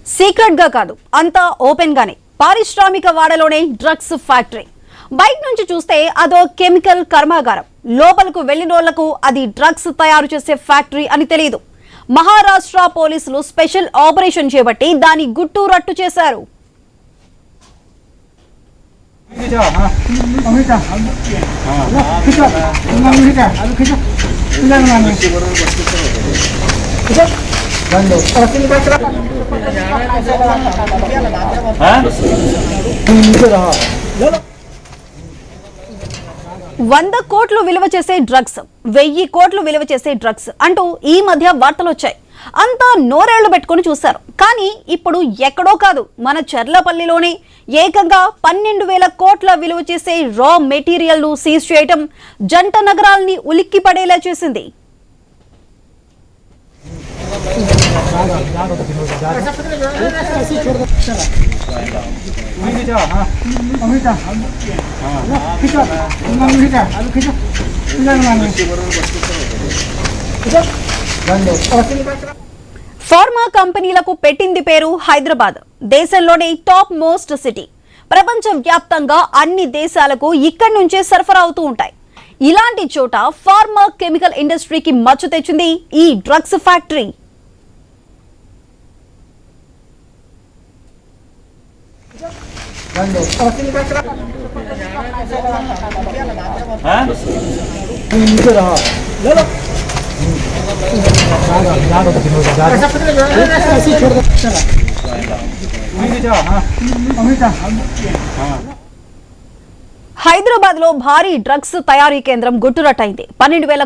Secret గా కాదు, అంతా ఓపెన్ గానే పారిశ్రామిక వాడలోనే డ్రగ్స్ ఫ్యాక్టరీ. బయట నుంచి చూస్తే అదో కెమికల్ కర్మాగారం, లోపలకు వెళ్లినోళ్లకు అది డ్రగ్స్ తయారు చేసే ఫ్యాక్టరీ అని తెలియదు. మహారాష్ట్ర పోలీసులు స్పెషల్ ఆపరేషన్ చేపట్టి దాని గుట్టు రట్టు చేశారు. వంద కోట్లు విలువ చేసే డ్రగ్స్, 1000 కోట్లు విలువ చేసే డ్రగ్స్ అంటూ ఈ మధ్య వార్తలు వచ్చాయి. అంతా నోరేళ్లు పెట్టుకుని చూశారు. కానీ ఇప్పుడు ఎక్కడో కాదు, మన చర్లపల్లిలోనే ఏకంగా 12,000 కోట్ల విలువ చేసే రా మెటీరియల్ ను సీజ్ చేయటం జంట నగరాల్ని ఉలిక్కి పడేలా చేసింది. ఫార్మా కంపెనీలకు పెట్టింది పేరు హైదరాబాద్. దేశంలోనే టాప్ మోస్ట్ సిటీ. ప్రపంచ వ్యాప్తంగా అన్ని దేశాలకు ఇక్కడి నుంచే సరఫరా అవుతూ ఉంటాయి. ఇలాంటి చోట ఫార్మా కెమికల్ ఇండస్ట్రీకి మచ్చు తెచ్చింది ఈ డ్రగ్స్ ఫ్యాక్టరీ. హైదరాబాద్ లో భారీ డ్రగ్స్ తయారీ కేంద్రం గుట్టురట్టయింది. 12,000